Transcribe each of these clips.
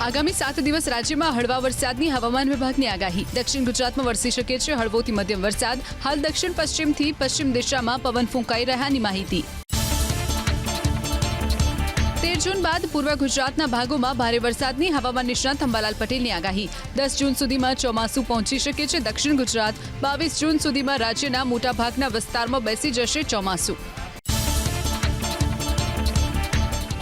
આગામી 7 દિવસ રાજ્યમાં હળવા વરસાદની હવામાન વિભાગની આગાહી. દક્ષિણ ગુજરાતમાં વરસી શકે છે હળવોથી મધ્યમ વરસાદ. હાલ દક્ષિણ પશ્ચિમથી પશ્ચિમ દિશામાં પવન ફૂંકાઈ રહ્યાની માહિતી. 13 જૂન બાદ પૂર્વ ગુજરાતના ભાગોમાં ભારે વરસાદની હવામાન નિષ્ણાત અંબાલાલ પટેલની આગાહી. 10 જૂન સુધીમાં ચોમાસું પહોંચી શકે છે દક્ષિણ ગુજરાત. 22 જૂન સુધીમાં રાજ્યના મોટાભાગના વિસ્તારમાં બેસી જશે ચોમાસું.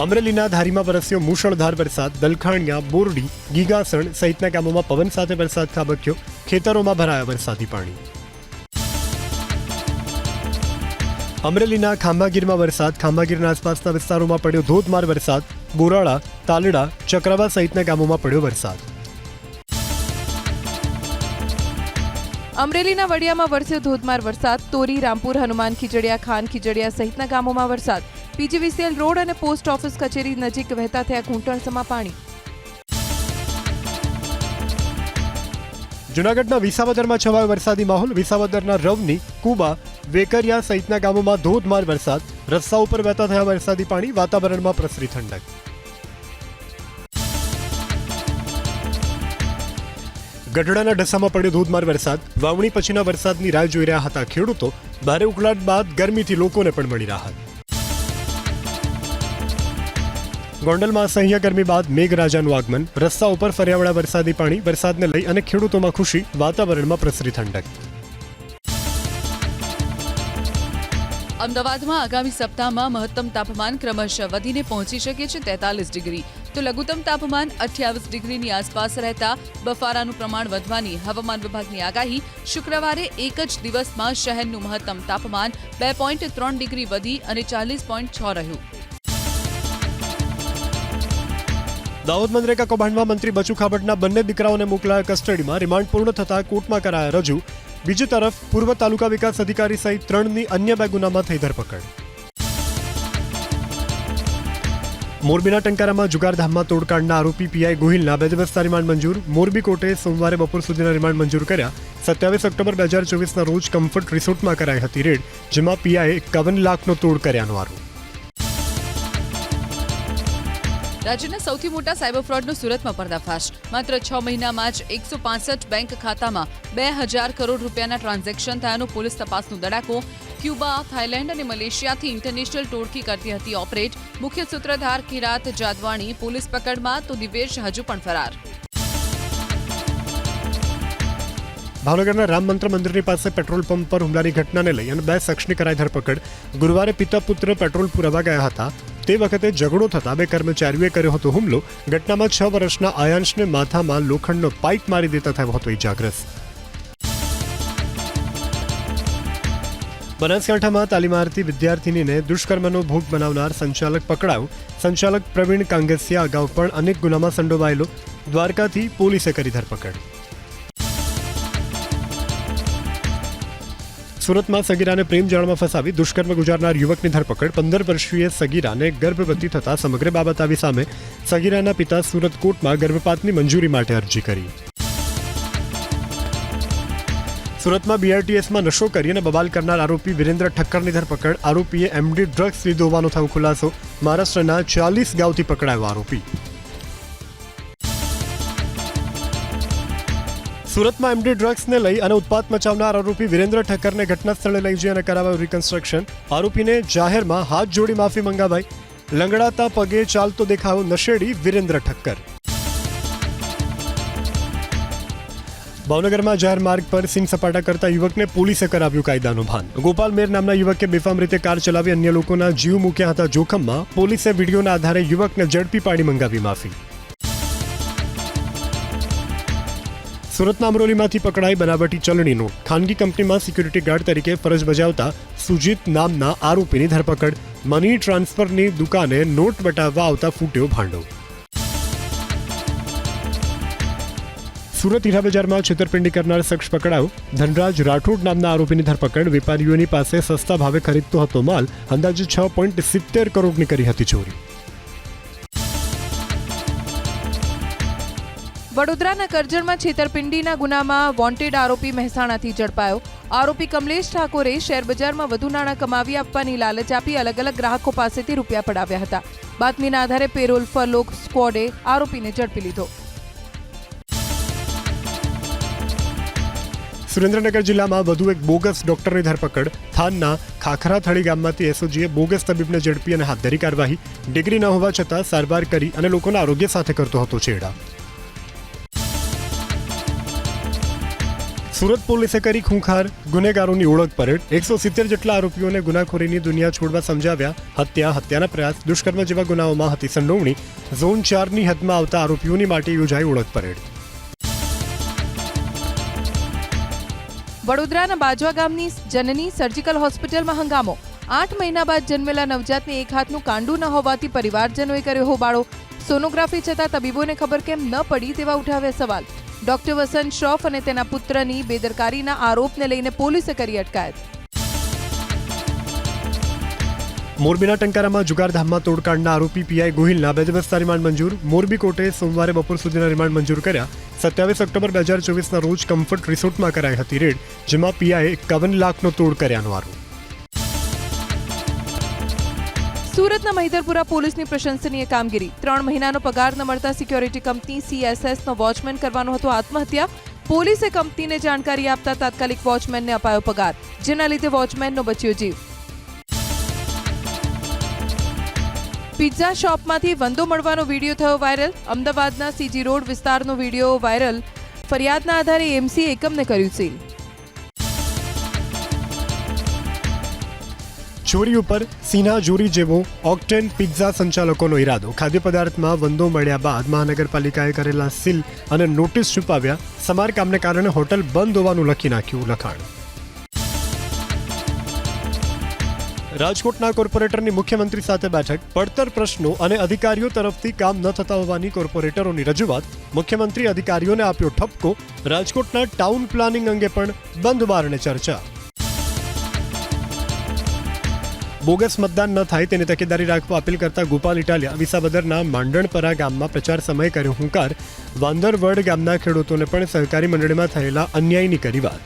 અમરેલીના ધારીમાં વરસ્યો મુશળધાર વરસાદ. દલખાણિયા, બોરડી, ગીગાસણ સહિતના ગામોમાં પવન સાથે વરસાદ ખાબક્યો. ખેતરોમાં ભરાયા વરસાદી પાણી. અમરેલીના ખાંભાગીરમાં વરસાદ. ખાંભાગીરના આસપાસના વિસ્તારોમાં પડ્યો ધોધમાર વરસાદ. બોરાળા, તાલડા, ચક્રાવા સહિતના ગામોમાં પડ્યો વરસાદ. અમરેલીના વડિયામાં વરસ્યો ધોધમાર વરસાદ. તોરી, રામપુર, હનુમાન ખીજડીયા, ખાન ખીજડીયા સહિતના ગામોમાં વરસાદ. પીજીવીસીએલ રોડ અને પોસ્ટ ઓફિસ કચેરી નજીક વહેતા થયા ઘૂંટણસમા પાણી. જૂનાગઢના વિસાવદરમાં છવાયો વરસાદી માહોલ. વિસાવદરના રવની, કુબા, વેકરિયા સહિતના ગામોમાં ધોધમાર વરસાદ. રસ્તા ઉપર વહેતા થયા વરસાદી પાણી. વાતાવરણમાં પ્રસરી ઠંડક. ગઢડાના ઢસામાં પડ્યો ધોધમાર વરસાદ. વાવણી પછીના વરસાદની રાહ જોઈ રહ્યા હતા ખેડૂતો. ભારે ઉકળાટ બાદ ગરમીથી લોકોને પણ મળી રાહત. ગોંડલમાં અસહ્ય ગરમી બાદ મેઘરાજાનું આગમન. રસ્તા ઉપર ફર્યાવળા વરસાદી પાણી. વરસાદને લઈ અને ખેડૂતોમાં ખુશી. વાતાવરણમાં પ્રસરી ઠંડક. અમદાવાદમાં આગામી સપ્તાહમાં મહત્તમ તાપમાન ક્રમશઃ વધીને પહોંચી શકે છે 43 ડિગ્રી, તો લઘુત્તમ તાપમાન 28 ડિગ્રીની આસપાસ રહેતા બફારાનું પ્રમાણ વધવાની હવામાન વિભાગની આગાહી. શુક્રવારે એક જ દિવસમાં શહેરનું મહત્તમ તાપમાન 2.3 ડિગ્રી વધી અને 40.6 રહ્યું. દાહોદ મનરેગા કૌભાંડમાં મંત્રી બચુ ખાબડના બંને દીકરાઓને મોકલાયા કસ્ટડીમાં. રિમાન્ડ પૂર્ણ થતાં કોર્ટમાં કરાયા રજૂ. બીજી તરફ પૂર્વ તાલુકા વિકાસ અધિકારી સહિત 3ની અન્ય 2 ગુનામાં થઈ ધરપકડ. મોરબીના ટંકારામાં જુગારધામમાં તોડકાંડના આરોપી પીઆઈ ગોહિલના 2 દિવસના રિમાન્ડ મંજૂર. મોરબી કોર્ટે સોમવારે બપોર સુધીના રિમાન્ડ મંજૂર કર્યા. 27 ઓક્ટોબર 2024ના રોજ કમ્ફર્ટ રિસોર્ટમાં કરાઈ હતી રેડ, જેમાં પીઆઈએ 51 લાખનો તોડ કર્યાનો આરોપ. રાજ્યના સૌથી મોટા સાયબર ફ્રોડનો સુરતમાં પર્દાફાશ. માત્ર 6 મહિનામાં જ 165 બેંક ખાતામાં 2000 કરોડ રૂપિયાના ટ્રાન્ઝેક્શન થયાનો પોલીસ તપાસનો દડાકો. ક્યુબા, થાઇલેન્ડ અને મલેશિયાથી ઇન્ટરનેશનલ ટોળકી કરતી હતી ઓપરેટ. મુખ્ય સૂત્રધાર કિરાત જાદવાણી પોલીસ પકડમાં, તો દિવેશ હજુ પણ ફરાર. ભાવનગરના રામ મંત્ર મંદિરની પાસે પેટ્રોલ પંપ પર હુમલાની ઘટનાને લઈ અને 2 શખ્સની કરાઈ ધરપકડ. ગુરુવારે પિતા પુત્ર પેટ્રોલ પુરાવા ગયા હતા. તે વખતે ઝઘડો થતા 2 કર્મચારીઓએ કર્યો હતો હુમલો. ઘટનામાં 6 વર્ષના આયાંશને માથામાં લોખંડનો પાઇપ મારી દેતા થયો હતો ઇજાગ્રસ્ત. બનાસકાંઠામાં તાલીમાર્થી વિદ્યાર્થીનીને દુષ્કર્મનો ભોગ બનાવનાર સંચાલક પકડાયો. સંચાલક પ્રવીણ કાંગસિયા અગાઉ પણ અનેક ગુનામાં સંડોવાયેલો. દ્વારકાથી પોલીસે કરી ધરપકડ. સુરતમાં સગીરાને પ્રેમ જાળમાં ફસાવી દુષ્કર્મ ગુજારનાર યુવકની ધરપકડ. 15 વર્ષીય સગીરાને ગર્ભવતી થતા સમગ્ર બાબત આવી સામે. સગીરાના પિતા સુરત કોર્ટમાં ગર્ભપાતની મંજૂરી માટે અરજી કરી. સુરતમાં બીઆરટીએસમાં નશો કરી અને બબાલ કરનાર આરોપી વિરેન્દ્ર ઠક્કરની ધરપકડ. આરોપીએ એમડી ડ્રગ્સ લીધો હોવાનો થયો ખુલાસો. મહારાષ્ટ્રના 40 ગામથી પકડાયો આરોપી. સુરતમાં એમડી ડ્રગ્સને લઈ અને ઉત્પાત મચાવનાર આરોપી વિરેન્દ્ર ઠક્કરને ઘટના સ્થળે લઈ જઈ અને કરાવાયું રિકન્સ્ટ્રક્શન. આરોપીને જાહેરમાં હાથ જોડી માફી મંગાવાઈ. લંગડાતા પગે ચાલતો દેખાયો નશેડી વિરેન્દ્ર ઠક્કર. ભાવનગરમાં જાહેર માર્ગ પર સીન સપાટા કરતા યુવકને પોલીસે કરાવ્યું કાયદાનું ભાન. ગોપાલ મેર નામના યુવકે બેફામ રીતે કાર ચલાવી અન્ય લોકોના જીવ મૂક્યા હતા જોખમમાં. પોલીસે વિડીયોના આધારે યુવકને ઝડપી પાડી મંગાવી માફી. સુરતના અમરોલીમાંથી પકડાઈ બનાવટી ચલણી નોટ. ખાનગી કંપનીમાં સિક્યુરિટી ગાર્ડ તરીકે ફરજ બજાવતા સુજીત નામના આરોપીની ધરપકડ. મની ટ્રાન્સફરની દુકાને નોટ બટાવવા આવતા ફૂટ્યો ભાંડો. સુરત હીરા બજારમાં છેતરપિંડી કરનાર શખ્સ પકડાયો. ધનરાજ રાઠોડ નામના આરોપીની ધરપકડ. વેપારીઓની પાસે સસ્તા ભાવે ખરીદતો હતો માલ. અંદાજે 6.70 કરોડની કરી હતી ચોરી. વડોદરાના કરજણમાં છેતરપિંડીના ગુનામાં વોન્ટેડ આરોપી મહેસાણાથી ઝડપાયો. આરોપી કમલેશ ઠાકોરે શેરબજારમાં વધુ નાણાં કમાવી આપવાની લાલચ આપી અલગ અલગ ગ્રાહકો પાસેથી રૂપિયા પડાવ્યા હતા. બાતમીના આધારે પેરોલ ફરલોક સ્ક્વોડે આરોપીને ઝડપી લીધો. સુરેન્દ્રનગર જિલ્લામાં વધુ એક બોગસ ડોક્ટરની ધરપકડ. થાનના ખાખરાથળી ગામમાંથી એસઓજીએ બોગસ તબીબને ઝડપી અને હાથ ધરી કાર્યવાહી. ડિગ્રી ન હોવા છતાં સારવાર કરી અને લોકોના આરોગ્ય સાથે કરતો હતો છેડા. સુરત પોલીસે કરી ખૂંખાર ગુનેગારોની ઓળખ પરેડ. 170 જેટલા આરોપીઓને ગુનાખોરીની દુનિયા છોડવા સમજાવ્યા. હત્યાના પ્રયાસ, દુષ્કર્મ જેવા ગુનાઓમાં હતી સંડોવણી. ઝોન 4ની હદમાં આવતા આરોપીઓની માટે યોજાઈ ઓળખ પરેડ. વડોદરાના બાજવા ગામની જનની સર્જિકલ હોસ્પિટલમાં હંગામો. 8 મહિના બાદ જન્મેલા નવજાતને એક હાથનું કાંડું ન હોવાથી પરિવારજનોએ કર્યો હોબાળો. સોનોગ્રાફી છતાં તબીબોને ખબર કેમ ન પડી તેવા ઉઠાવ્યા સવાલ. ડોક્ટર વસંત શ્રોફ અને તેના પુત્રની બેદરકારીના આરોપને લઈને પોલીસે કરી અટકાયત. મોરબીના ટંકારામાં જુગારધામમાં તોડકાંડના આરોપી પીઆઈ ગોહિલના 2 દિવસના રિમાન્ડ મંજૂર. મોરબી કોર્ટે સોમવારે બપોર સુધીના રિમાન્ડ મંજૂર કર્યા. 27 ઓક્ટોબર 2024ના રોજ કમ્ફર્ટ રિસોર્ટમાં કરાઈ હતી રેડ, જેમાં પીઆઈએ 51 લાખનો તોડ કર્યાનો આરોપ. સુરતના મહિધરપુરા પોલીસની પ્રશંસનીય કામગીરી. 3 મહિનાનો પગાર ન મળતા સિક્યોરિટી કંપની CSSનો વોચમેન કરવાનો હતો આત્મહત્યા. પોલીસે કંપનીને જાણકારી આપતા તાત્કાલિક વોચમેનને અપાયો પગાર, જેના લીધે વોચમેનનો બચ્યો જીવ. પિઝા શોપમાંથી વંદો મળવાનો વિડીયો થયો વાયરલ. અમદાવાદના CG રોડ વિસ્તારનો વિડીયો વાયરલ. ફરિયાદના આધારે MC એકમને કર્યું સીલ. ચોરી ઉપર સીના જોરી જેવો ઓક્ટેન પિઝા સંચાલકોનો ઈરાદો. ખાદ્ય પદાર્થમાં વંદો મળ્યા બાદ મહાનગરપાલિકાએ કરેલા સીલ અને નોટિસ છુપાવ્યા. સમારકામને કારણે હોટલ બંધ હોવાનું લખી નાખ્યું લખાણ. રાજકોટના કોર્પોરેટરની મુખ્યમંત્રી સાથે બેઠક. પડતર પ્રશ્નો અને અધિકારીઓ તરફથી કામ ન થતા હોવાની કોર્પોરેટરોની રજૂઆત. મુખ્યમંત્રી અધિકારીઓને આપ્યો ઠપકો. રાજકોટના ટાઉન પ્લાનિંગ અંગે પણ બંધ બારણે ચર્ચા. બોગસ મતદાન ન થાય તેની તકેદારી રાખવા અપીલ કરતા ગોપાલ ઇટાલિયા વિસાવદરના માંડણપરા ગામમાં પ્રચાર સમયે કર્યો હુંકાર. વાંદરવડ ગામના ખેડૂતોને પણ સહકારી મંડળીમાં થયેલા અન્યાયની કરી વાત.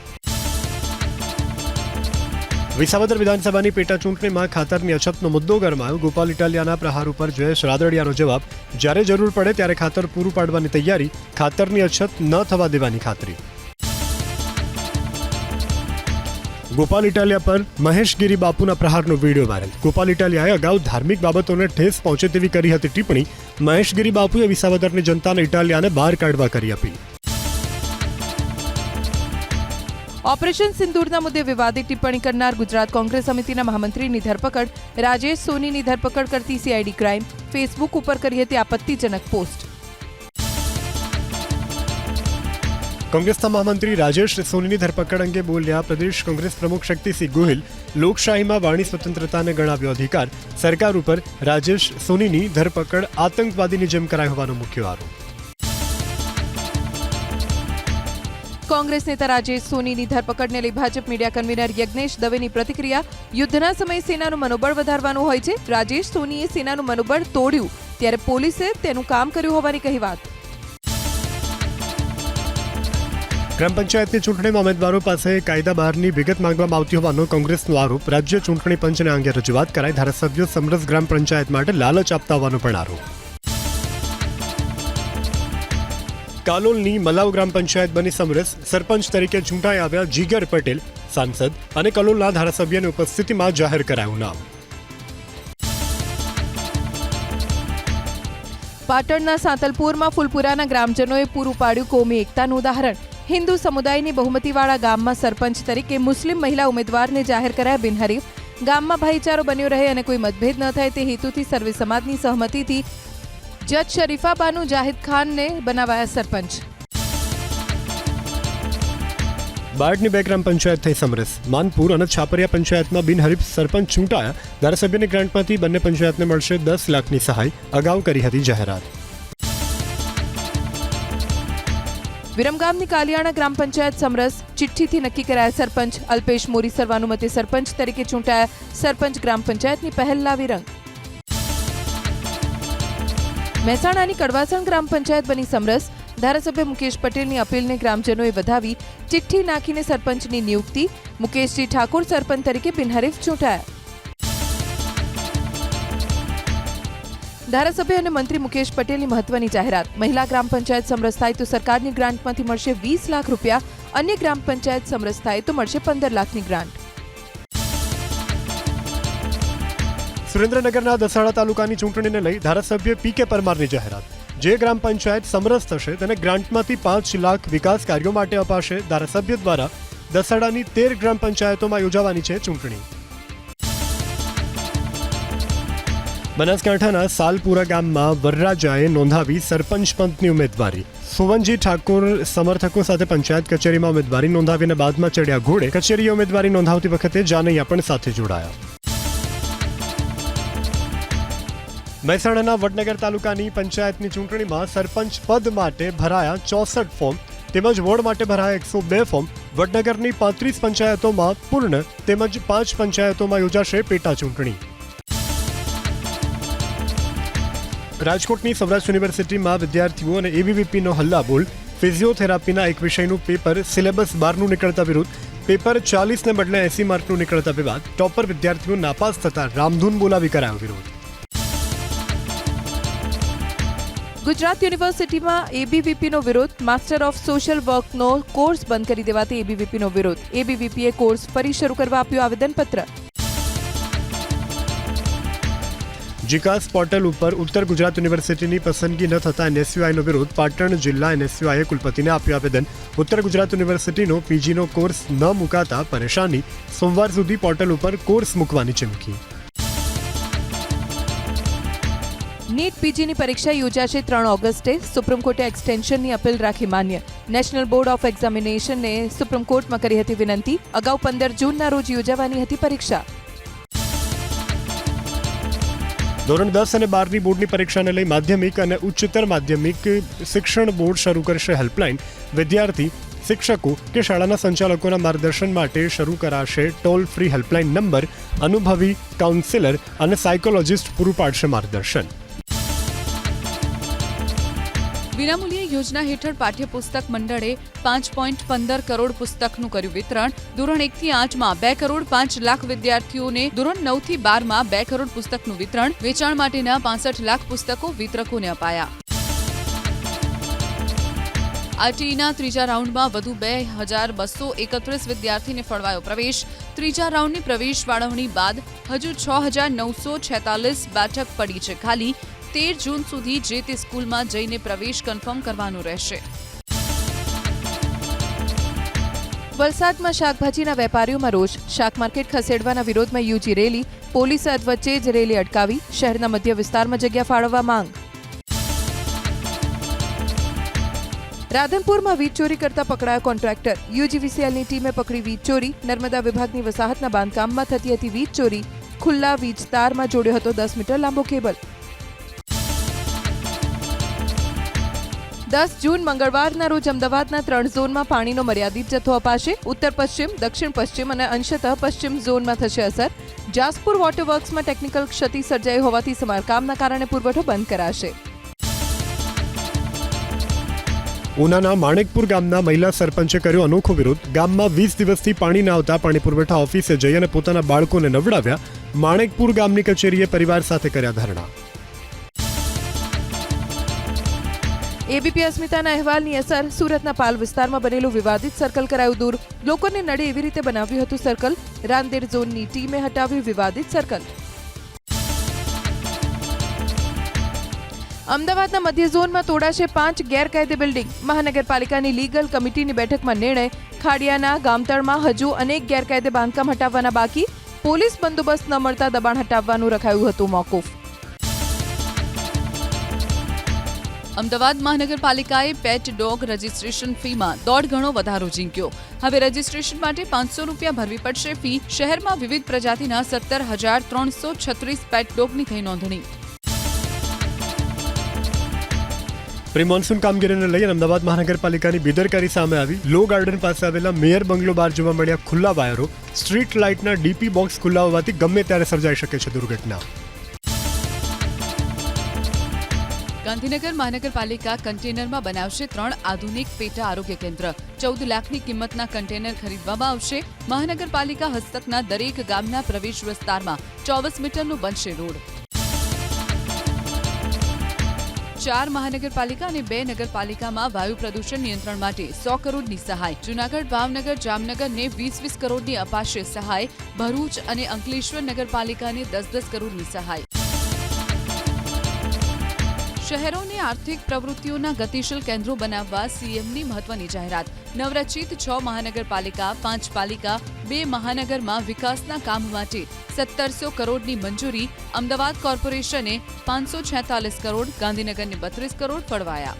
વિસાવદર વિધાનસભાની પેટા ચૂંટણીમાં ખાતરની અછતનો મુદ્દો ગરમાયો. ગોપાલ ઇટાલિયાના પ્રહાર ઉપર જયેશ રાદડિયાનો જવાબ. જ્યારે જરૂર પડે ત્યારે ખાતર પૂરું પાડવાની તૈયારી. ખાતરની અછત ન થવા દેવાની ખાતરી. ગોપાલ ઇટાલિયા પર મહેશગીરી બાપુના પ્રહારનો વિડીયો વાયરલ. ગોપાલ ઇટાલિયાએ અગાઉ ધાર્મિક બાબતોને ઠેસ પહોંચે તેવી કરી હતી ટિપ્પણી. મહેશગીરી બાપુએ વિસાવદરની જનતાને ઇટાલિયાને બહાર કાઢવા કરી અપીલ. ઓપરેશન સિંદૂરના મુદ્દે વિવાદિત ટિપ્પણી કરનાર ગુજરાત કોંગ્રેસ સમિતિના મહામંત્રીની ધરપકડ. રાજેશ સોનીની ધરપકડ કરતી CID ક્રાઇમ ફેસબુક ઉપર કરી હતી આપત્તિજનક પોસ્ટ. કોંગ્રેસના મહામંત્રી રાજેશ સોનીની ધરપકડ અંગે બોલ્યા પ્રદેશ કોંગ્રેસ પ્રમુખ શક્તિસિંહ ગોહિલ. લોકશાહીમાં વાણી સ્વતંત્રતાને ગણાવ્યો અધિકાર. સરકાર ઉપર રાજેશ સોનીની ધરપકડ આતંકવાદીની જેમ કરાઈ હોવાનો મુખ્ય આરોપ. કોંગ્રેસ નેતા રાજેશ સોનીની ધરપકડને લઈ ભાજપ મીડિયા કન્વીનર યજ્ઞેશ દવેની પ્રતિક્રિયા. યુદ્ધના સમયે સેનાનું મનોબળ વધારવાનું હોય છે. રાજેશ સોનીએ સેનાનું મનોબળ તોડ્યું ત્યારે પોલીસે તેનું કામ કર્યું હોવાની કહી વાત. ગ્રામ પંચાયતની ચૂંટણીમાં ઉમેદવારો પાસે કાયદા બહારની વિગત માંગવામાં આવતી હોવાનો કોંગ્રેસનો આરોપ. રાજ્ય ચૂંટણી પંચને અંગે રજૂઆત કરાઈ. ધારાસભ્યો સમરસ ગ્રામ પંચાયત માટે લાલચ આપતા હોવાનો પણ આરોપ. કાલોલની મલાવ ગ્રામ પંચાયત બની સમરસ. સરપંચ તરીકે ચૂંટાઈ આવ્યા જીગર પટેલ સાંસદ અને કલોલના ધારાસભ્યની ઉપસ્થિતિમાં જાહેર કરાયું નામ. પાટણના સાંતલપુરમાં ફૂલપુરાના ગ્રામજનોએ પૂરું પાડ્યું કોમી એકતાનું ઉદાહરણ. હિન્દુ સમુદાયની બહુમતીવાળા ગામમાં સરપંચ તરીકે મુસ્લિમ મહિલા ઉમેદવારને જાહેર કરાયા બિનહરીફ. ગામમાં ભાઈચારો બન્યો રહે અને કોઈ મતભેદ ન થાય તે હેતુથી સર્વે સમાજની સહમતિથી જજ શરીફા બાનુ જાહિદ ખાનને બનાવાયા સરપંચ. બાયડની 2 ગ્રામ પંચાયત થઈ સમરસ. માનપુર અને છાપરિયા પંચાયતમાં બિનહરીફ સરપંચ ચૂંટાયા. ધારાસભ્યની ગ્રાન્ટમાંથી બંને પંચાયતને મળશે 10 લાખની સહાય. અગાઉ કરી હતી જાહેરાત. વિરમગામની કાલિયાણા ગ્રામ પંચાયત સમરસ. ચિઠ્ઠીથી નક્કી કરાયા સરપંચ. અલ્પેશ મોરી સર્વાનુમતે સરપંચ તરીકે ચૂંટાયા. સરપંચ ગ્રામ પંચાયતની પહેલ લાવી રંગ. મહેસાણાની કડવાસણ ગ્રામ પંચાયત બની સમરસ. ધારાસભ્ય મુકેશ પટેલની અપીલને ગ્રામજનોએ વધાવી. ચિઠ્ઠી નાખીને સરપંચની નિયુક્તિ. મુકેશજી ઠાકોર સરપંચ તરીકે બિનહરીફ ચૂંટાયા. ધારાસભ્ય અને મંત્રી મુકેશ પટેલની મહત્વની જાહેરાત. મહિલા ગ્રામ પંચાયત સમરસ થાય તો સરકારની ગ્રાન્ટમાંથી મળશે 20 લાખ રૂપિયા. અન્ય ગ્રામ પંચાયત સમરસ થાય તો મળશે 15 લાખની ગ્રાન્ટ. સુરેન્દ્રનગરના દસાડા તાલુકાની ચૂંટણીને લઈ ધારાસભ્ય પી.કે. પરમારની જાહેરાત. જે ગ્રામ પંચાયત સમરસ થશે તેને ગ્રાન્ટમાંથી 5 લાખ વિકાસ કાર્યો માટે અપાશે. ધારાસભ્ય દ્વારા દસાડાની 13 ગ્રામ પંચાયતોમાં યોજાવાની છે ચૂંટણી. બનાસકાંઠાના સાલપુરા ગામમાં વરરાજાએ નોંધાવી સરપંચ પદની ઉમેદવારી. સુવનજી ઠાકોર સમર્થકો સાથે પંચાયત કચેરીમાં ઉમેદવારી નોંધાવીને બાદમાં ચડ્યા ઘોડે. કચેરીએ ઉમેદવારી નોંધાવતી વખતે જાનૈયા પણ સાથે જોડાયા. મહેસાણાના વડનગર તાલુકાની પંચાયતની ચૂંટણીમાં સરપંચ પદ માટે ભરાયા 64 ફોર્મ તેમજ વોર્ડ માટે ભરાયા 102 ફોર્મ. વડનગરની 35 પંચાયતોમાં પૂર્ણ તેમજ 5 પંચાયતોમાં યોજાશે પેટા ચૂંટણી. રાજકોટની સૌરાષ્ટ્ર યુનિવર્સિટીમાં વિદ્યાર્થીઓ અને એબીવીપીનો હલ્લાબોલ. ફિઝિયોથેરાપીના એક વિષયનું પેપર સિલેબસ 12નું નીકળતા વિરોધ. પેપર 40ને બદલે 80 માર્કનું નીકળતા વિવાદ. ટોપર વિદ્યાર્થીઓ નાપાસ થતા રામધૂન બોલાવી કરાયો વિરોધ. ગુજરાત યુનિવર્સિટીમાં એબીવીપીનો વિરોધ. માસ્ટર ઓફ સોશિયલ વર્કનો કોર્સ બંધ કરી દેવાથી એબીવીપીનો વિરોધ. એબીવીપીએ કોર્સ ફરી શરૂ કરવા આપ્યું આવેદનપત્ર. જીકાસ પોર્ટલ ઉપર ઉત્તર ગુજરાત યુનિવર્સિટીની પસંદગી ન થતા એનએસયુઆઈનો વિરોધ. પાટણ જિલ્લા એનએસયુઆઈએ કુલપતિને આપ્યું આવેદન. ઉત્તર ગુજરાત યુનિવર્સિટીનો પીજીનો કોર્સ ન મુકાતા પરેશાની. સોમવાર સુધી પોર્ટલ ઉપર કોર્સ મૂકવાની ચીમકી. નીટ પીજીની પરીક્ષા યોજાશે 3 ઓગસ્ટે. સુપ્રીમ કોર્ટે એક્સટેન્શનની અપીલ રાખી માન્ય. નેશનલ બોર્ડ ઓફ એક્ઝામિનેશનને સુપ્રીમ કોર્ટમાં કરી હતી વિનંતી. અગાઉ 15 જૂનના રોજ યોજાવાની હતી પરીક્ષા. ધોરણ 10 અને 12ની બોર્ડની પરીક્ષાને લઈ માધ્યમિક અને ઉચ્ચતર માધ્યમિક શિક્ષણ બોર્ડ શરૂ કરશે હેલ્પલાઇન. વિદ્યાર્થી, શિક્ષકો કે શાળાના સંચાલકોના માર્ગદર્શન માટે શરૂ કરાશે ટોલ ફ્રી હેલ્પલાઇન નંબર. અનુભવી કાઉન્સિલર અને સાયકોલોજિસ્ટ પૂરું પાડશે માર્ગદર્શન. વિનામૂલ્યે યોજના હેઠળ પાઠ્યપુસ્તક મંડળે 5.15 કરોડ પુસ્તકનું કર્યું વિતરણ. ધોરણ 1 થી 8માં 2 કરોડ 5 લાખ વિદ્યાર્થીઓને, ધોરણ 9 થી 12માં 2 કરોડ પુસ્તકનું વિતરણ. વેચાણ માટેના 65 લાખ પુસ્તકો વિતરકોને અપાયા. આરટીઈના ત્રીજા રાઉન્ડમાં વધુ 2231 વિદ્યાર્થીને ફળવાયો પ્રવેશ. ત્રીજા રાઉન્ડની પ્રવેશ ફાળવણી બાદ હજુ 6946 બેઠક પડી છે ખાલી. 13 જૂન સુધી જે તે સ્કૂલમાં જઈને પ્રવેશ કન્ફર્મ કરવાનો રહેશે. વલસાડમાં શાકભાજીના વેપારીઓમાં રોષ. શાક માર્કેટ ખસેડવાના વિરોધમાં યોજી રેલી. પોલીસે અધવચ્ચે જ રેલી અટકાવી. શહેરના મધ્ય વિસ્તારમાં જગ્યા ફાળવવા માંગ. રાધનપુરમાં વીજ ચોરી કરતા પકડાયો કોન્ટ્રાક્ટર. યુજીવીસીએલની ટીમે પકડી વીજ ચોરી. નર્મદા વિભાગની વસાહતના બાંધકામમાં થતી હતી વીજ ચોરી. ખુલ્લા વીજ તારમાં જોડ્યો હતો 10 મીટર લાંબો કેબલ. 10 જૂન મંગળવારના રોજ અમદાવાદના 3 ઝોનમાં પાણીનો મર્યાદિત જથ્થો અપાશે. ઉત્તર પશ્ચિમ, દક્ષિણ પશ્ચિમ અને અંશતઃ પશ્ચિમ ઝોનમાં થશે અસર. જાસપુર વોટર વર્ક્સમાં ટેકનિકલ ક્ષતિ સર્જાઈ હોવાથી સમારકામના કારણે પુરવઠો બંધ કરાશે. ઉનાના માણેકપુર ગામના મહિલા સરપંચે કર્યો અનોખો વિરોધ. ગામમાં 20 દિવસથી પાણી ન આવતા પાણી પુરવઠા ઓફિસે જઈ અને પોતાના બાળકોને નવડાવ્યા. માણેકપુર ગામની કચેરીએ પરિવાર સાથે કર્યા ધરણા. એબીપી અસ્મિતાના અહેવાલની અસર. સુરતના પાલ વિસ્તારમાં બનેલું વિવાદિત સર્કલ કરાયું દૂર. લોકોને નડે એવી રીતે બનાવ્યું હતું સર્કલ. રાંદેર ઝોનની ટીમે હટાવ્યું વિવાદિત સર્કલ. અમદાવાદના મધ્ય ઝોનમાં તોડાશે 5 ગેરકાયદે બિલ્ડિંગ. મહાનગરપાલિકાની લીગલ કમિટીની બેઠકમાં નિર્ણય. ખાડિયાના ગામતળમાં હજુ અનેક ગેરકાયદે બાંધકામ હટાવવાના બાકી. પોલીસ બંદોબસ્ત ન મળતા દબાણ હટાવવાનું રખાયું હતું મોકૂફ. અમદાવાદ મહાનગરપાલિકાએ પેટ ડોગ રજીસ્ટ્રેશન ફીમાં 1.5 ગણો વધારો ઝીંક્યો. હવે રજીસ્ટ્રેશન માટે 500 રૂપિયા ભરવી પડશે ફી. શહેરમાં વિવિધ પ્રજાતિના 17,336 પેટ ડોગની થઈ નોંધણી. પ્રી મોન્સૂન કામગીરીને લઈ અમદાવાદ મહાનગરપાલિકાની બેદરકારી સામે આવી. લો ગાર્ડન પાસે આવેલા મેયર બંગલો બહાર જોવા મળ્યા ખુલ્લા વાયરો. સ્ટ્રીટ લાઇટના ડીપી બોક્સ ખુલ્લા હોવાથી ગમે ત્યારે સર્જાઈ શકે છે દુર્ઘટના. ગાંધીનગર મહાનગરપાલિકા કન્ટેનરમાં બનાવશે 3 આધુનિક પેટા આરોગ્ય કેન્દ્ર. 14 લાખની કિંમતના કન્ટેનર ખરીદવામાં આવશે. મહાનગરપાલિકા હસ્તકના દરેક ગામના પ્રવેશ વિસ્તારમાં 24 મીટરનો બનશે રોડ. 4 મહાનગરપાલિકા અને 2 નગરપાલિકામાં વાયુ પ્રદૂષણ નિયંત્રણ માટે 100 કરોડની સહાય. જૂનાગઢ, ભાવનગર, જામનગરને 20-20 કરોડની અપાશે સહાય. ભરૂચ અને અંકલેશ્વર નગરપાલિકાને 10-10 કરોડની સહાય. શહેરોને આર્થિક પ્રવૃત્તિઓના ગતિશીલ કેન્દ્રો બનાવવા સીએમની મહત્વની જાહેરાત. નવરચિત 6 મહાનગરપાલિકા, 5 પાલિકા, 2 મહાનગરમાં વિકાસના કામ માટે 1700 કરોડની મંજૂરી. અમદાવાદ કોર્પોરેશને 546 કરોડ, ગાંધીનગરને 32 કરોડ ફળવાયા.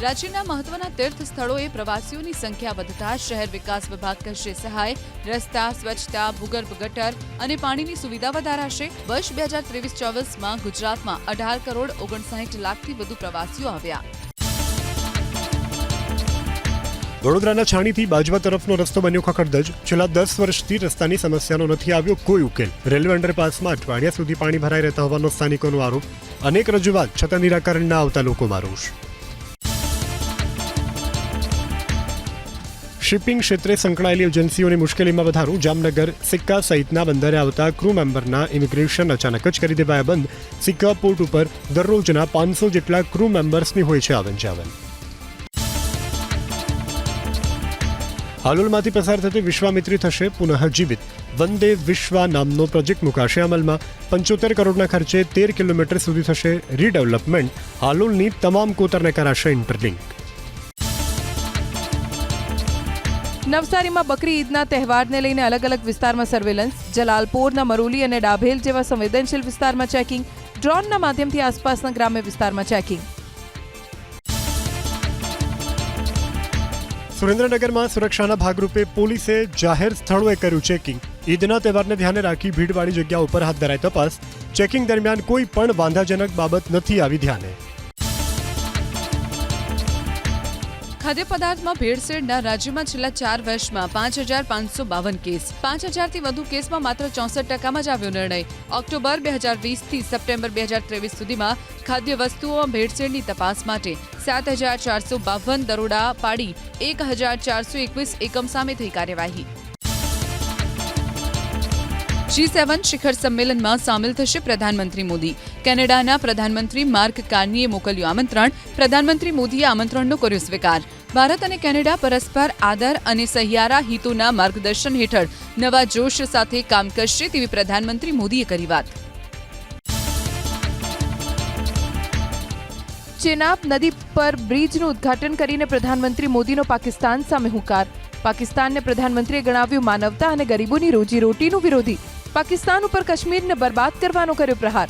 રાજ્યના મહત્વના તીર્થ સ્થળોએ પ્રવાસીઓની સંખ્યા વધતા શહેર વિકાસ વિભાગ કરશે સહાય. રસ્તા, સ્વચ્છતા, ભૂગર્ભ ગટર અને પાણીની સુવિધા વધારાશે. વર્ષ 2023-24માં ગુજરાતમાં 18 કરોડ 59 લાખથી વધુ પ્રવાસીઓ આવ્યા. વડોદરાના છાણીથી બાજવા તરફનો રસ્તો બન્યો ખખડધજ. છેલ્લા 10 વર્ષથી રસ્તાની સમસ્યાનો નથી આવ્યો કોઈ ઉકેલ. રેલવે અંડરપાસમાં અઠવાડિયા સુધી પાણી ભરાઈ રહેતા હોવાનો સ્થાનિકોનો આરોપ. અનેક રજૂઆત છતાં નિરાકરણ ના આવતા લોકોમાં રોષ. શિપિંગ ક્ષેત્રે સંકળાયેલી એજન્સીઓની મુશ્કેલીમાં વધારો. જામનગર, સિક્કા સહિતના બંદરે આવતા ક્રૂ મેમ્બરના ઇમિગ્રેશન અચાનક જ કરી દેવાયા બંધ. સિક્કા પોર્ટ ઉપર દરરોજના 500 જેટલા ક્રૂ મેમ્બર્સની હોય છે આવન જાવન. હાલોલમાંથી પસાર થતી વિશ્વામિત્રી થશે પુનઃજીવિત. વંદે વિશ્વા નામનો પ્રોજેક્ટ મુકાશે અમલમાં. 75 કરોડના ખર્ચે 13 કિલોમીટર સુધી થશે રીડેવલપમેન્ટ. હાલોલની તમામ કોતરને કરાશે ઇન્ટરલિંક. નવસારીમાં બકરી ઈદના તહેવારને લઈને અલગ અલગ વિસ્તારમાં સર્વેલન્સ. જલાલપોરના મરોલી અને ડાભેલ જેવા સંવેદનશીલ વિસ્તારમાં ચેકિંગ. ડ્રોનના માધ્યમથી આસપાસના ગ્રામ્ય વિસ્તારમાં ચેકિંગ. સુરેન્દ્રનગરમાં સુરક્ષાના ભાગરૂપે પોલીસે જાહેર સ્થળોએ કર્યું ચેકિંગ. ઈદના તહેવારને ધ્યાને રાખી ભીડવાળી જગ્યા ઉપર હાથ ધરાઈ તપાસ. ચેકિંગ દરમિયાન કોઈ પણ વાંધાજનક બાબત નથી આવી ધ્યાને. ખાદ્ય પદાર્થમાં ભેળસેળના રાજ્યમાં છેલ્લા 4 વર્ષમાં 5,552 કેસ. 5,000થી વધુ કેસમાં માત્ર 64%માં જ આવ્યો નિર્ણય. ઓક્ટોબર 2020થી સપ્ટેમ્બર 2023 સુધીમાં ખાદ્ય વસ્તુઓમાં ભેળસેળની તપાસ માટે 7,452 દરોડા પાડી 1,421 એકમ સામે થઈ કાર્યવાહી. G7 શિખર સંમેલનમાં સામેલ થશે પ્રધાનમંત્રી મોદી. કેનેડાના પ્રધાનમંત્રી માર્ક કાર્નીએ મોકલ્યું આમંત્રણ. પ્રધાનમંત્રી મોદીએ આમંત્રણનો કર્યો સ્વીકાર. ભારત અને કેનેડા પરસ્પર આદર અને સહિયારા હિતોના માર્ગદર્શન હેઠળ નવા જોશ સાથે કામ કરશે તેવી પ્રધાનમંત્રી મોદીએ કરી વાત. ચેનાબ નદી પર બ્રિજનું ઉદ્ઘાટન કરીને પ્રધાનમંત્રી મોદીનો પાકિસ્તાન સામે હુંકાર. પાકિસ્તાનને પ્રધાનમંત્રીએ ગણાવ્યું માનવતા અને ગરીબોની રોજીરોટીનું વિરોધી. પાકિસ્તાન ઉપર કાશ્મીરને બરબાદ કરવાનો કર્યો પ્રહાર.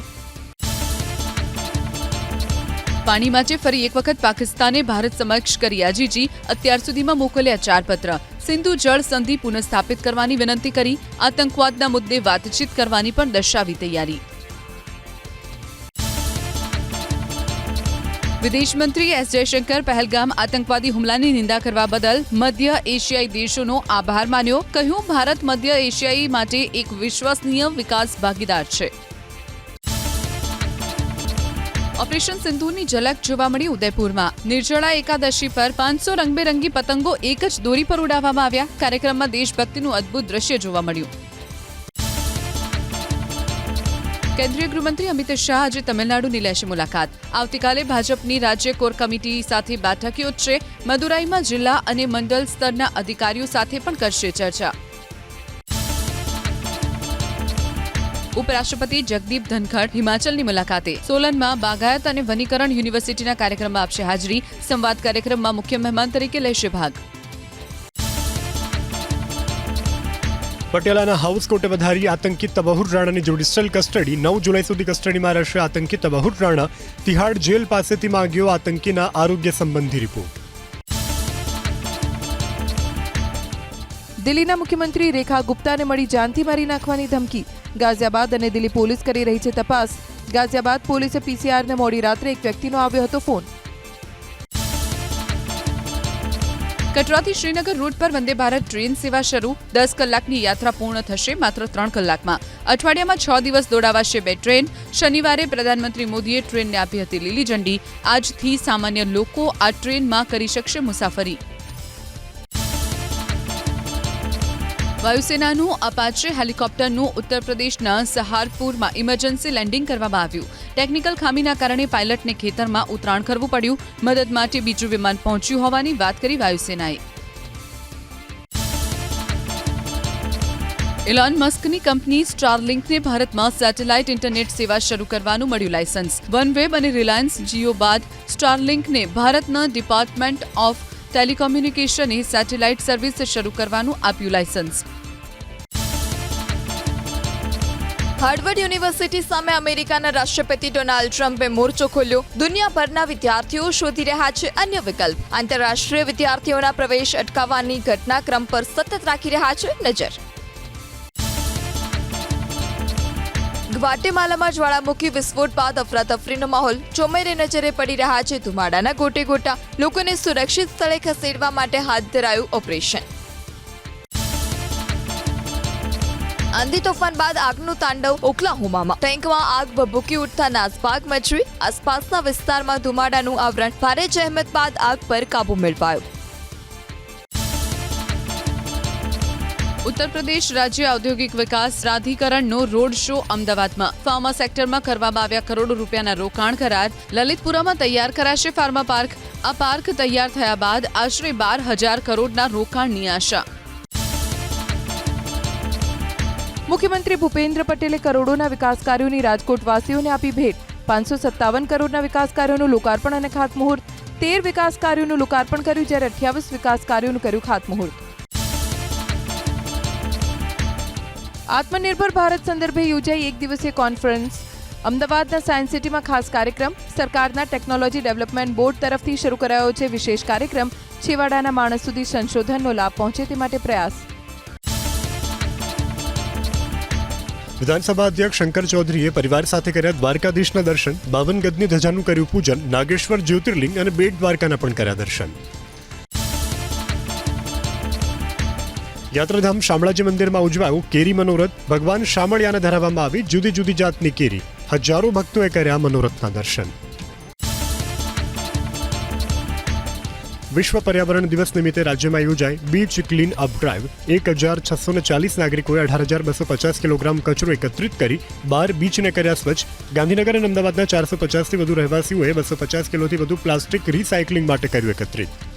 પાણી માટે ફરી એક વખત પાકિસ્તાને ભારત સમક્ષ કરી આજીજી. અત્યાર સુધીમાં મોકલ્યા 4 પત્ર. સિંધુ જળ સંધિ પુનઃસ્થાપિત કરવાની વિનંતી કરી. આતંકવાદના મુદ્દે વાતચીત કરવાની પણ દર્શાવી તૈયારી. વિદેશ મંત્રી એસ જયશંકર પહેલગામ આતંકવાદી હુમલાની નિંદા કરવા બદલ મધ્ય એશિયાઈ દેશોનો આભાર માન્યો. કહ્યું, ભારત મધ્ય એશિયાઈ માટે એક વિશ્વસનીય વિકાસ ભાગીદાર છે. ઓપરેશન સિંધુની ઝલક જોવા મળી ઉદયપુરમાં. નિર્જળા એકાદશી પર 500 રંગબેરંગી પતંગો એક જ દોરી પર ઉડાવવામાં આવ્યા. કાર્યક્રમમાં દેશભક્તિનું અદ્ભુત દ્રશ્ય જોવા મળ્યું. કેન્દ્રીય ગૃહમંત્રી અમિત શાહ આજે તમિલનાડુની લેશે મુલાકાત. આવતીકાલે ભાજપની રાજ્ય કોર કમિટી સાથે બેઠક યોજશે. મદુરાઈમાં જિલ્લા અને મંડળ સ્તરના અધિકારીઓ સાથે પણ કરશે ચર્ચા. ઉપરાષ્ટ્રપતિ જગદીપ ધનખડ હિમાચલની મુલાકાતે. સોલનમાં બાગાયત અને વનીકરણ યુનિવર્સિટીના કાર્યક્રમમાં આપશે હાજરી. સંવાદ કાર્યક્રમમાં મુખ્ય મહેમાન તરીકે લેશે ભાગ. પટિયાલાના હાઉસ કોર્ટે વધારી આતંકી તબહુર રાણાની જ્યુડિશિયલ કસ્ટડી. 9 જુલાઈ સુધી કસ્ટડીમાં રહેશે આતંકી તબહુર રાણા. તિહાડ જેલ પાસેથી માંગ્યો આતંકીના આરોગ્ય સંબંધી રિપોર્ટ. દિલ્હીના મુખ્યમંત્રી રેખા ગુપ્તાને મળી જાનથી મારી નાખવાની ધમકી. ગાઝિયાબાદ અને દિલ્હી પોલીસ કરી રહી છે તપાસ. ગાઝિયાબાદ પોલીસે પીસીઆરને મોડી રાત્રે એક વ્યક્તિનો આવ્યો હતો ફોન. કટરાથી શ્રીનગર રૂટ પર વંદે ભારત ટ્રેન સેવા શરૂ. 10 કલાકની યાત્રા પૂર્ણ થશે માત્ર 3 કલાકમાં. અઠવાડિયામાં 6 દિવસ દોડાવાશે 2 ટ્રેન. શનિવારે પ્રધાનમંત્રી મોદીએ ટ્રેનને આપી હતી લીલી ઝંડી. આજથી સામાન્ય લોકો આ ટ્રેનમાં કરી શકશે મુસાફરી. વાયુસેનાનું અપાચે હેલિકોપ્ટરનું ઉત્તર પ્રદેશના સહારપુરમાં ઇમરજન્સી લેન્ડિંગ કરવામાં આવ્યું. ટેકનિકલ ખામીના કારણે પાયલટને ખેતરમાં ઉતરાણ કરવું પડ્યું. મદદ માટે બીજું વિમાન પહોંચ્યું હોવાની વાત કરી વાયુસેનાએ. ઇલોન મસ્કની કંપની સ્ટારલિંકને ભારતમાં સેટેલાઇટ ઇન્ટરનેટ સેવા શરૂ કરવાનું મળ્યું લાયસન્સ. વનવેબ અને રિલાયન્સ જીઓ બાદ સ્ટારલિંકને ભારતના ડિપાર્ટમેન્ટ ઓફ ટેલિકોમ્યુનિકેશને સેટેલાઇટ સર્વિસ શરૂ કરવાનું આપ્યું લાયસન્સ. હાર્વર્ડ યુનિવર્સિટી સામે અમેરિકાના રાષ્ટ્રપતિ ડોનાલ્ડ ટ્રમ્પે મોરચો ખોલ્યો. દુનિયાભરના વિદ્યાર્થીઓ શોધી રહ્યા છે અન્ય વિકલ્પ. આંતરરાષ્ટ્રીય વિદ્યાર્થીઓના પ્રવેશ અટકાવવાની ઘટનાક્રમ પર સતત રાખી રહ્યા છે નજર. ગ્વાટેમાલામાં જ્વાળામુખી વિસ્ફોટ બાદ અફરાતફરીનો માહોલ. ચોમેરે નજરે પડી રહ્યા છે ધુમાડાના ગોટે ગોટા. લોકોને સુરક્ષિત સ્થળે ખસેડવા માટે હાથ ધરાયું ઓપરેશન. આંધી તોફાન બાદ આગનું તાંડવ ઓકલાહોમામાં. ટેન્કમાં આગ ભભૂકી ઉઠતા નાસભાગ મચી. આસપાસના વિસ્તારમાં ધુમાડાનું આવરણ. ભારે જહેમત બાદ આગ પર કાબુ મેળવાયો. ઉત્તર પ્રદેશ રાજ્ય ઔદ્યોગિક વિકાસ પ્રાધિકરણનો રોડ શો અમદાવાદમાં. ફાર્મા સેક્ટરમાં કરવામાં આવ્યા કરોડો રૂપિયાના રોકાણ કરાર. લલિતપુરામાં તૈયાર કરાશે ફાર્મા પાર્ક. આ પાર્ક તૈયાર થયા બાદ આશરે 12,000 કરોડના રોકાણની આશા. મુખ્યમંત્રી ભૂપેન્દ્ર પટેલે કરોડોના વિકાસ કાર્યોની રાજકોટવાસીઓને આપી ભેટ. 557 કરોડના વિકાસ કાર્યોનું લોકાર્પણ અને ખાતમુહૂર્ત. 13 વિકાસ કાર્યોનું લોકાર્પણ કર્યું જ્યારે 28 વિકાસ કાર્યોનું કર્યું ખાતમુહૂર્ત. આત્મનિર્ભર ભારત સંદર્ભે યોજાઈ એક દિવસીય કોન્ફરન્સ. અમદાવાદના સાયન્સ સિટીમાં ખાસ કાર્યક્રમ. સરકારના ટેકનોલોજી ડેવલપમેન્ટ બોર્ડ તરફથી શરૂ કરાયો છે વિશેષ કાર્યક્રમ. છેવાડાના માણસ સુધી સંશોધનનો લાભ પહોંચે તે માટે પ્રયાસ. વિધાનસભા અધ્યક્ષ શંકર ચૌધરીએ પરિવાર સાથે કર્યા દ્વારકાધીશના દર્શન. 52 ગજની ધજાનું કર્યું પૂજન. નાગેશ્વર જ્યોતિર્લિંગ અને બેટ દ્વારકાના પણ કર્યા દર્શન. યાત્રાધામ શામળાજી મંદિરમાં ઉજવાયું કેરી મનોરથ. ભગવાન શામળિયાને ધરાવવામાં આવી જુદી જુદી જાતની કેરી. હજારો ભક્તોએ કર્યા મનોરથના દર્શન. વિશ્વ પર્યાવરણ દિવસ નિમિત્તે રાજ્યમાં યોજાઈ બીચ ક્લીન અપ ડ્રાઈવ. 1,640 નાગરિકોએ 18,250 કિલોગ્રામ કચરો એકત્રિત કરી 12 બીચને કર્યા સ્વચ્છ. ગાંધીનગર અને અમદાવાદના 450થી વધુ રહેવાસીઓએ 250 કિલોથી વધુ પ્લાસ્ટિક રિસાયકલિંગ માટે કર્યું એકત્રિત.